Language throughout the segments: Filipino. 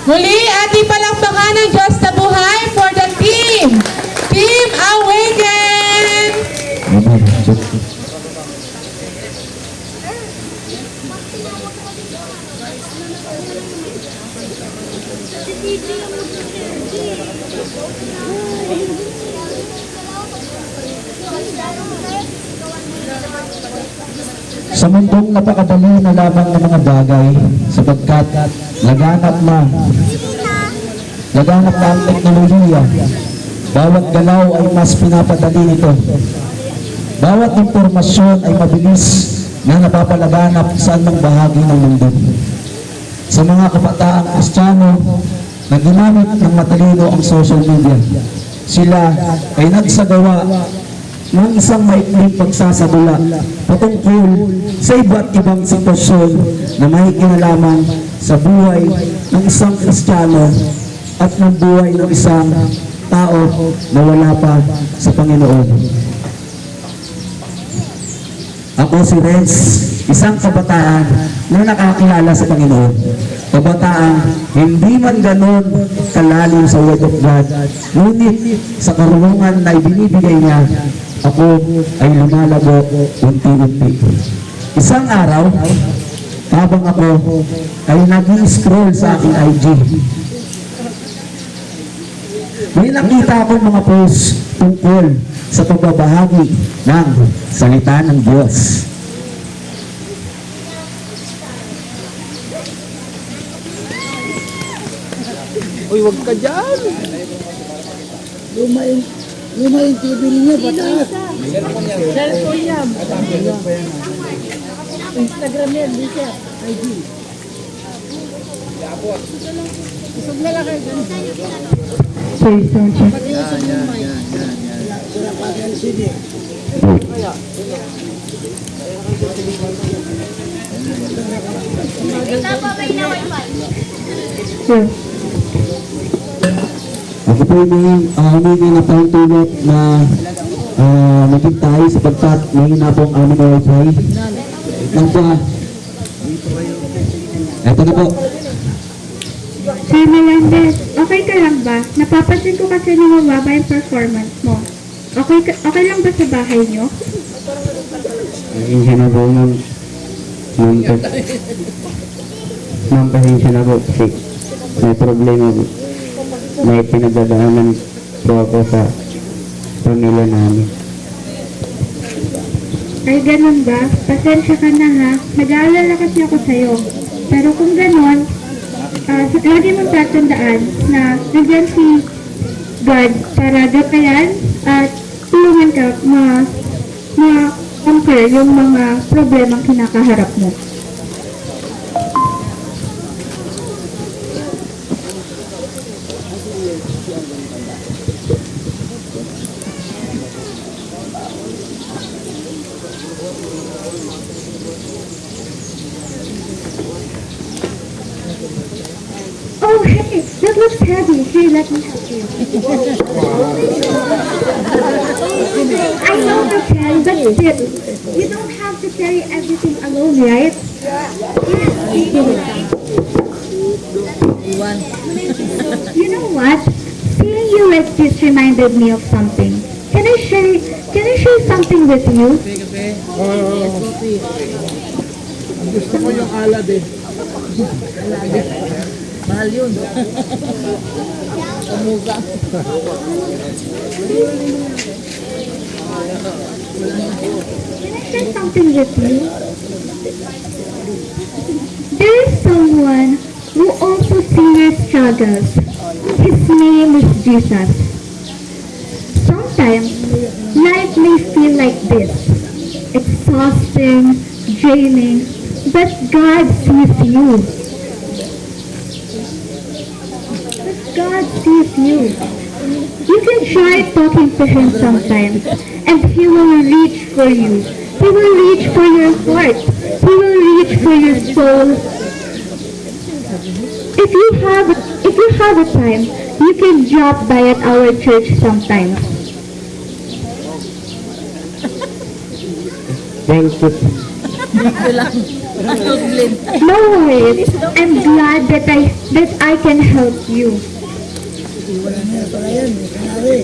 Muli, ating palakpakan ng Diyos na buhay for the team. Team Awaken! Sa mundong napakadali na lamang ng mga bagay, sapagkat laganap na ang teknolohiya, bawat galaw ay mas pinapadali nito. Bawat impormasyon ay mabilis na napapalaganap sa anumang bahagi ng mundo. Sa mga kapataang Kristiyano na ginamit ng matalino ang social media, sila ay nagsagawa ng isang maikling pagsasadula patungkol sa iba't ibang sitwasyon na may kinalaman sa buhay ng isang Kristiyano at ng buhay ng isang tao na wala pa sa Panginoon. Ako si Renz, isang kabataan na nakakilala sa Panginoon. Kabataan, hindi man ganon kalalim sa Word of God, ngunit sa karunungan na ibinibigay niya, ako ay lumalago unti-unti. Isang araw, habang ako ay nag-i-scroll sa aking IG, may nakita akong mga post tungkol sa pagbabahagi ng salita ng Diyos. Uy, wag ka dyan! Luma yung TV niya, pataas. Cellphone yan. Instagram yan, di siya. IG. Isog na lang kayo. Please don't check. Sir. Ako po humingi na pahintulot na maging tayo sapagkat may na po ang aming wifi. Nang ba? Eto na po. Sir Melendez, okay ka lang ba? Napapansin ko kasi na mababa yung performance mo. Okay lang ba sa bahay nyo? Pasensya na po, ma'am. Ma'am, pasensya na po kasi may problema po. May pinagdadaanan po ako sa pamilya namin. Ay, ganun ba? Pasensya ka na ha. Nag-aalala kasi ako sa'yo. Pero kung ganun, lagi mong tatandaan na nandiyan si God para gapayan at tulungan ka ma-conquer yung mga problemang kinakaharap mo. Oh, hey, that looks heavy. Here, let me help you. I know you can, but still, you don't have to carry everything alone, right? You know what? Seeing you like this reminded me of something. Can I share something with you? Ang gusto ko yung alad eh. Mahal yun. Kamuga. Can I share something with you? There is someone who also sees your struggles. His name is Jesus. Sometimes, life may feel like this. Exhausting, draining, but God sees you. God sees you. You can try talking to Him sometimes, and He will reach for you. He will reach for your heart. He will reach for your soul. If you have a time, you can drop by at our church sometimes. Thank you. No worries. I'm glad that I can help you. Wala na yan, pala yan. May kanawi.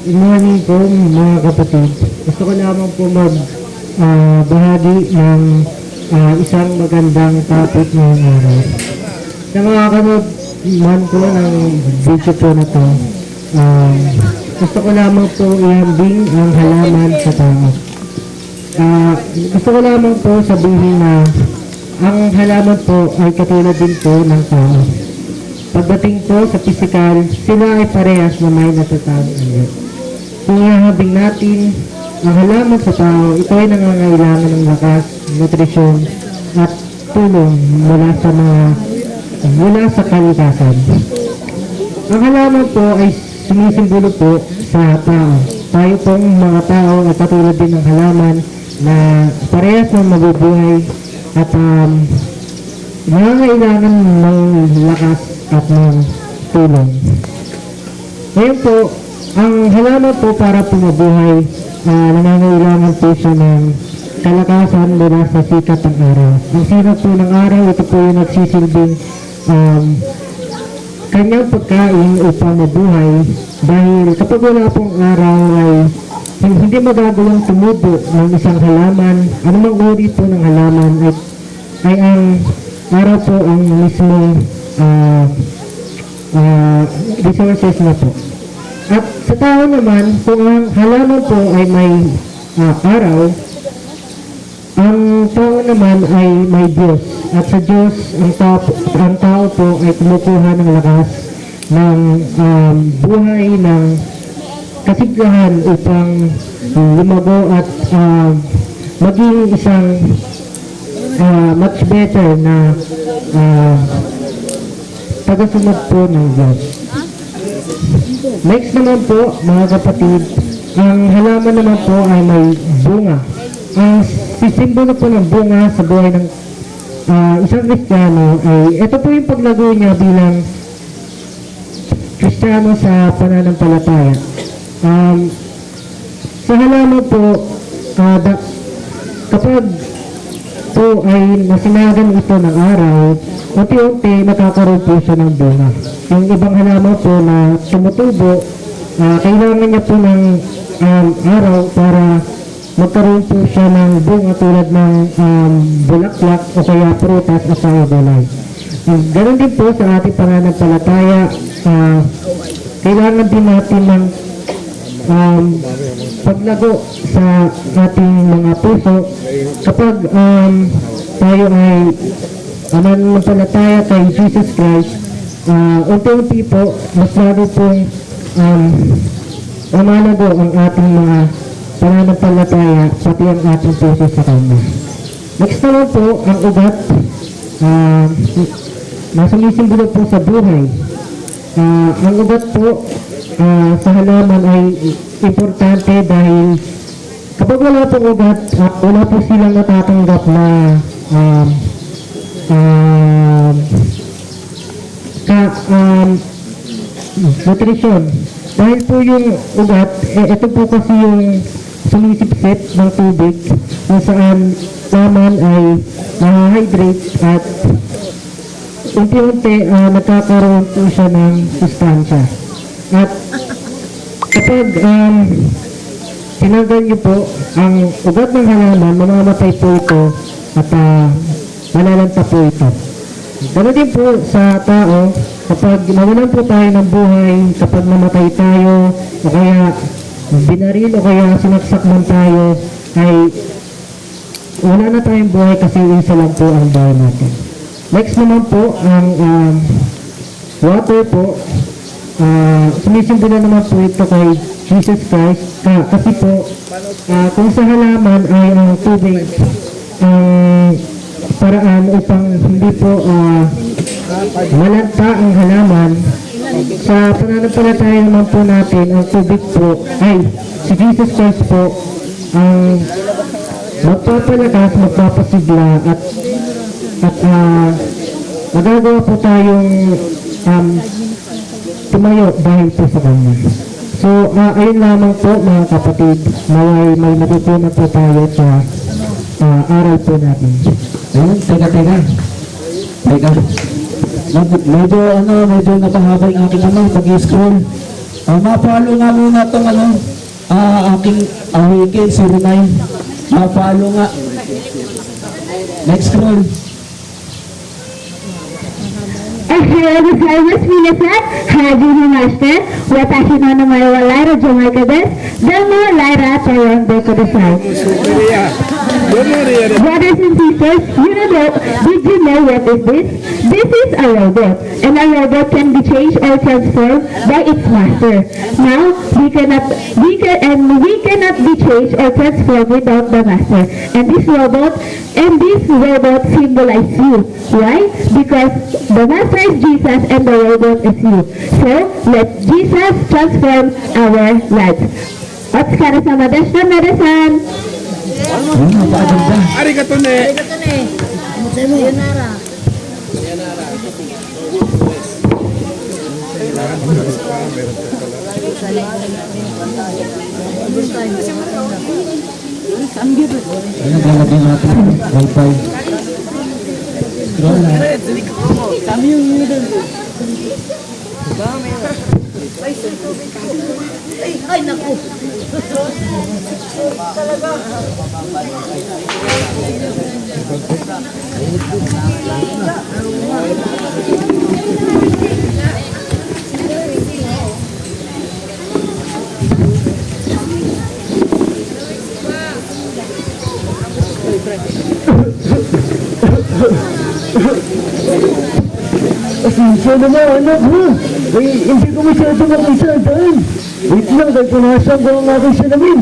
Good morning po mga kapatid. Gusto ko lamang po bahagi ng isang magandang topic ngayong araw. Sa mga kanood man po ng video po na to, gusto ko lamang po ihambing ang halaman sa tao. Gusto ko lamang po sabihin na ang halaman po ay katulad din po ng tao. Pagdating po sa pisikal, sila ay parehas na may natatawag anyo. Kung ihahabing natin ang halaman sa tao, ito ay nangangailangan ng lakas, nutrisyon, at tulong mula sa kalikasan. Ang halaman po ay sumisimbolo po sa tao. Tayo pong mga tao ay katulad din ng halaman na parehas ng mabubuhay at nangangailangan ng lakas at ng tulong. Ngayon po, ang halaman po para po mabuhay, nangangailangan po siya ng kalakasan mula sa sikat ng araw. Ang sikat po ng araw, ito po yung nagsisilbing kanyang pagkain upang mabuhay dahil kapag wala pong araw ay hindi magagawang tumubo ng isang halaman, anumang uri po ng halaman ay ang araw po ang mismong resources na po. At sa tao naman, kung ang halaman po ay may araw, ang tao naman ay may Diyos. At sa Diyos, ang tao po ay kumukuha ng lakas ng buhay, ng kasiglahan upang lumago at maging isang much better na tagasunod po ng Diyos. Next naman po, mga kapatid, ang halaman naman po ay may bunga. Ang sisimbolo po ng bunga sa buhay ng isang Kristiyano ay ito po yung paglago niya bilang Kristiyano sa pananampalataya. Sa halaman po, kapag po ay nasinagan ito ng araw, unti-unti nakakaroon po siya ng bunga. Yung ibang halaman po na tumutubo, kailangan niya po ng araw para magkaroon po siya ng bunga tulad ng bulaklak o kaya prutas at saka gulay. Ganon din po sa ating pananampalataya, kailangan din natin ng paglago sa ating mga puso kapag tayo ay mananampalataya kay Jesus Christ. Unti-unti po, mas lalo pong lumalago ang ating mga pananampalataya, pati ang ating puso sa Kanya. Next naman po, ang ugat, na sumisimbolo po sa buhay. Ang ugat po sa halaman ay importante dahil kapag wala pong ugat, wala po silang natatanggap na nutrition. Dahil po yung ugat, ito po kasi yung sumisipsip ng tubig kung saan laman ay hydrate at unti-unti nagkakaroon po siya ng sustansya. At kapag tinanggal niyo po ang ugat ng halaman, mamamatay po ito at malalanta po ito. Ganoon din po sa tao, kapag nawalan po tayo ng buhay, kapag namatay tayo, o kaya binaril, o kaya sinaksak man tayo, ay wala na tayong buhay kasi isa lang po ang buhay natin. Next naman po, ang water po, sumisimbolo naman po ito kay Jesus Christ, kasi po, kung sa halaman ay ang tubig, paraan upang hindi po malanta ang halaman. Sa pananampalataya naman po natin, ang tubig po ay si Jesus Christ po ang magpapalakas, magpapasigla at magagawa po tayong tumayo dahil po sa Kanya. So So, ayun lamang po mga kapatid, may natutunan po tayo sa aral po natin. Ayun, teka. Medyo napahaba yung aking pag-scroll. Ma-follow nga muna itong aking awikin, 09. Ma-follow nga. Next scroll. Salvas Minasan, Haji Master, Watashi no Namayo Laira Jamaica Des, Damo Laira Tayong Dekodesai. Brothers and sisters, did you know what is this? This is a robot, and a robot can be changed or transformed by its master. Now, we cannot be changed or transformed without the master. And this robot symbolize you. Why? Because the master is Jesus and the robot is you. So, let Jesus transform our lives. Otsukare sama desu, Nada-san. Ayun, napakaganda. Arigato ne. Sayonara. Ayun, lalagyan natin yung wifi. Scroll na. Ay, naku. Pasensya naman, anak ha. Hindi ko masyado makisadaan. Wait lang, dahil punasan ko ang aking salamin.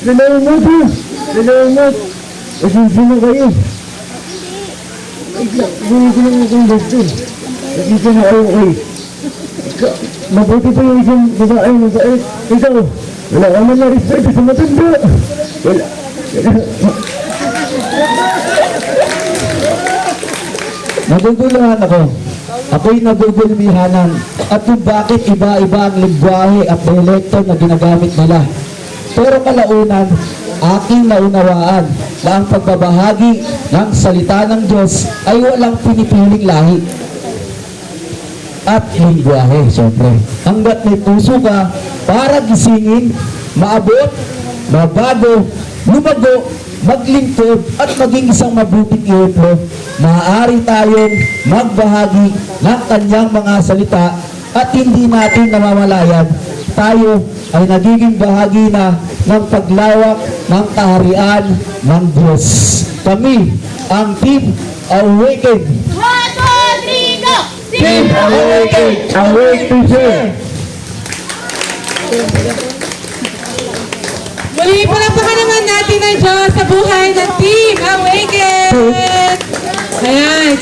Salamat ha. Salamat. Pasensya na kayo. Wait lang, gawin ko lang akong doctor. Pasensya na kayo kayo. Mabuti pa yung isang babae ng bait. Ikaw, wala ka man na respeto sa matanda. Wala. Naguguluhan ako. Ako'y nagugulmihanan at kung bakit iba-iba ang lingwahe at dialekto na ginagamit nila. Pero kalaunan, aking naunawaan na ang pagbabahagi ng salita ng Diyos ay walang pinipiling lahi at lingwahe, syempre. Hanggat may puso ka para gisingin, maabot, mabago, lumago, maglingkod at maging isang mabuting ihiplo, maaari tayong magbahagi ng kanyang mga salita at hindi natin namamalayan, tayo ay nagiging bahagi na ng paglawak ng kaharian ng Diyos. Kami, ang Team Awakened. 1, 2, 3, go! Team Awakened, awake to share. Muli palakpakan naman natin ang Diyos sa buhay ng Team Awakened. Ayan,